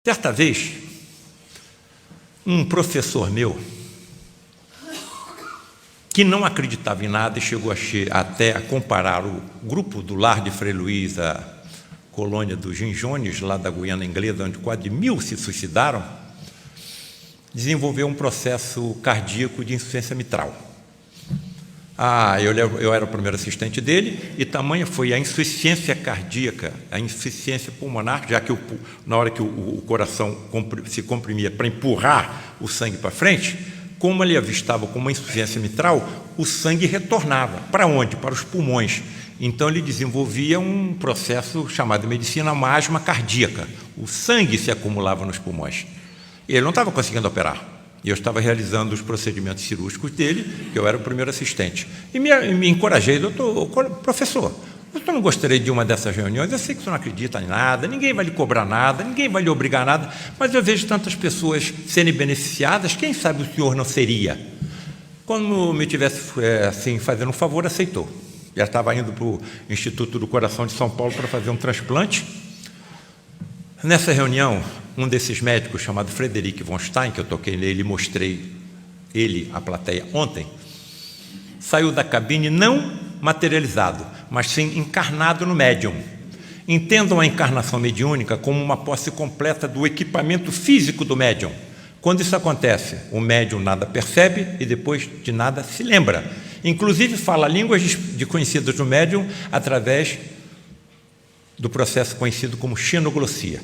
Certa vez, um professor meu, que não acreditava em nada e chegou até a comparar o grupo do Lar de Frei Luís à colônia dos Ginjones, lá da Guiana Inglesa, onde quase 1000 se suicidaram, desenvolveu um processo cardíaco de insuficiência mitral. Eu era o primeiro assistente dele, e tamanha foi a insuficiência cardíaca, a insuficiência pulmonar, já que na hora que o coração se comprimia para empurrar o sangue para frente, como ele avistava com uma insuficiência mitral, o sangue retornava. Para onde? Para os pulmões. Então ele desenvolvia um processo chamado em medicina uma asma cardíaca. O sangue se acumulava nos pulmões. E ele não estava conseguindo operar. E eu estava realizando os procedimentos cirúrgicos dele, que eu era o primeiro assistente. E me encorajei, professor, eu não gostaria de uma dessas reuniões, eu sei que você não acredita em nada, ninguém vai lhe cobrar nada, ninguém vai lhe obrigar a nada, mas eu vejo tantas pessoas serem beneficiadas, quem sabe o senhor não seria? Quando me tivesse assim, fazendo um favor, aceitou. Já estava indo para o Instituto do Coração de São Paulo para fazer um transplante. Nessa reunião, um desses médicos, chamado Frederic von Stein, que eu toquei nele e mostrei ele à plateia ontem, saiu da cabine não materializado, mas sim encarnado no médium. Entendam a encarnação mediúnica como uma posse completa do equipamento físico do médium. Quando isso acontece, o médium nada percebe e depois de nada se lembra. Inclusive fala línguas desconhecidas do médium através do processo conhecido como xenoglossia.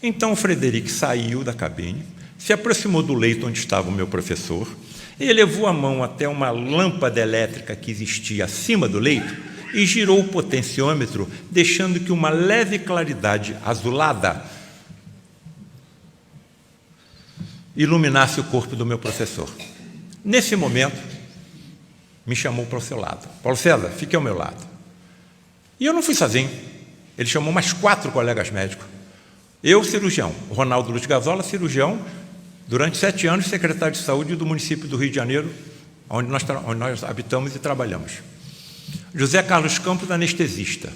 Então o Frederic saiu da cabine, se aproximou do leito onde estava o meu professor, e elevou a mão até uma lâmpada elétrica que existia acima do leito e girou o potenciômetro, deixando que uma leve claridade azulada iluminasse o corpo do meu professor. Nesse momento, me chamou para o seu lado. Paulo César, fique ao meu lado. E eu não fui sozinho. Ele chamou mais 4 colegas médicos. Eu, cirurgião, o Ronaldo Luz Gazola, cirurgião, durante 7 anos, secretário de saúde do município do Rio de Janeiro, onde nós habitamos e trabalhamos. José Carlos Campos, anestesista.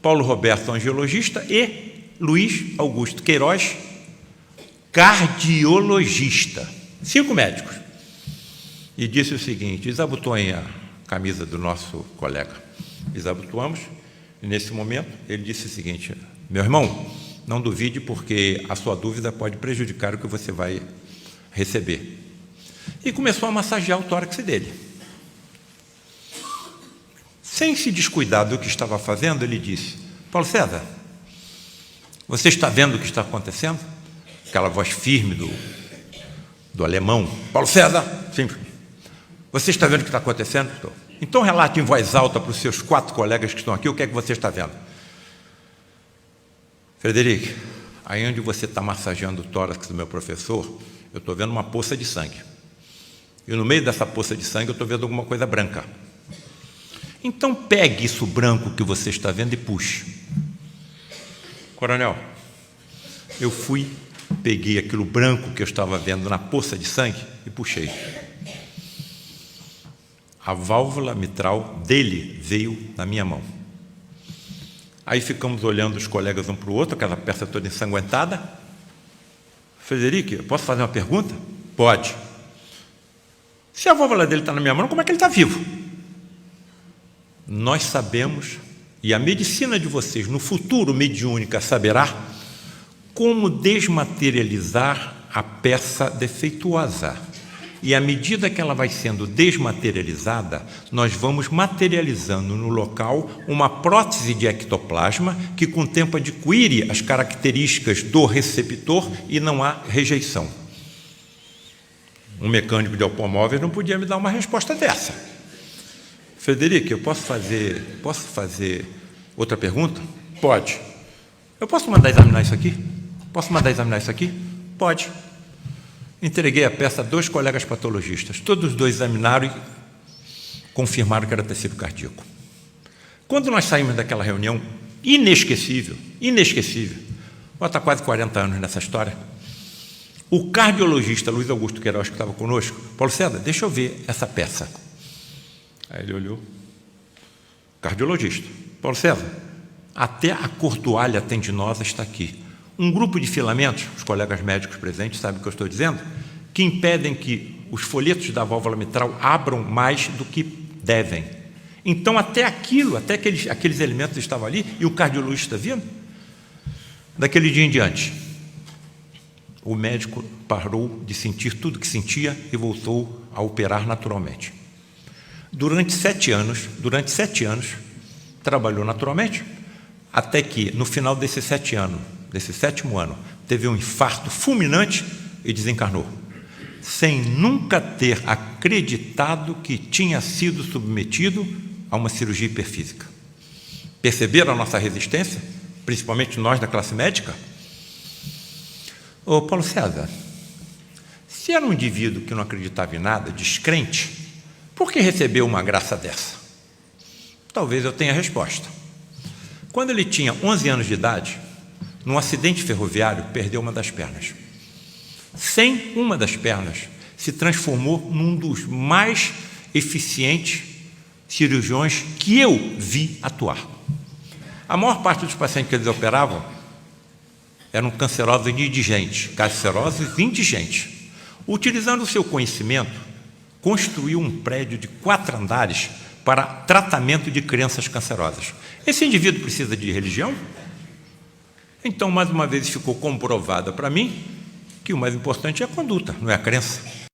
Paulo Roberto, angiologista, e Luiz Augusto Queiroz, cardiologista. 5 médicos. E disse o seguinte: desabotoem a camisa do nosso colega. Desabotoamos, e nesse momento ele disse o seguinte: meu irmão, não duvide, porque a sua dúvida pode prejudicar o que você vai receber. E começou a massagear o tórax dele. Sem se descuidar do que estava fazendo, ele disse: Paulo César, você está vendo o que está acontecendo? Aquela voz firme do alemão. Paulo César, sim. Você está vendo o que está acontecendo? Estou. Então relate em voz alta para os seus 4 colegas que estão aqui o que é que você está vendo. Frederic, aí onde você está massageando o tórax do meu professor, eu estou vendo uma poça de sangue. E no meio dessa poça de sangue eu estou vendo alguma coisa branca. Então pegue isso branco que você está vendo e puxe. Coronel, eu fui, peguei aquilo branco que eu estava vendo na poça de sangue e puxei. A válvula mitral dele veio na minha mão. Aí ficamos olhando os colegas um para o outro, aquela peça toda ensanguentada. Frederic, eu posso fazer uma pergunta? Pode. Se a válvula dele está na minha mão, como é que ele está vivo? Nós sabemos, e a medicina de vocês, no futuro mediúnica, saberá como desmaterializar a peça defeituosa. E à medida que ela vai sendo desmaterializada, nós vamos materializando no local uma prótese de ectoplasma que com o tempo adquire as características do receptor e não há rejeição. Um mecânico de automóvel não podia me dar uma resposta dessa. Frederic, eu posso fazer outra pergunta? Pode. Eu posso mandar examinar isso aqui? Posso mandar examinar isso aqui? Pode. Entreguei a peça a 2 colegas patologistas. Todos os 2 examinaram e confirmaram que era tecido cardíaco. Quando nós saímos daquela reunião, inesquecível, vou estar quase 40 anos nessa história, o cardiologista Luiz Augusto Queiroz, que estava conosco, Paulo César, deixa eu ver essa peça. Aí ele olhou, cardiologista, Paulo César, até a cordoalha tendinosa está aqui. um grupo de filamentos, os colegas médicos presentes sabem o que eu estou dizendo, que impedem que os folhetos da válvula mitral abram mais do que devem. Então, até aqueles elementos estavam ali, e o cardiologista vindo. Daquele dia em diante, o médico parou de sentir tudo que sentia e voltou a operar naturalmente. Durante 7 anos, trabalhou naturalmente, até que, no final desse 7º ano, teve um infarto fulminante e desencarnou, sem nunca ter acreditado que tinha sido submetido a uma cirurgia hiperfísica. Perceberam a nossa resistência, principalmente nós da classe médica? Ô Paulo César, se era um indivíduo que não acreditava em nada, descrente, por que recebeu uma graça dessa? Talvez eu tenha a resposta. Quando ele tinha 11 anos de idade, num acidente ferroviário, perdeu uma das pernas. Sem uma das pernas, se transformou num dos mais eficientes cirurgiões que eu vi atuar. A maior parte dos pacientes que eles operavam eram cancerosos indigentes. Utilizando o seu conhecimento, construiu um prédio de 4 andares para tratamento de crianças cancerosas. Esse indivíduo precisa de religião? Então, mais uma vez, ficou comprovada para mim que o mais importante é a conduta, não é a crença.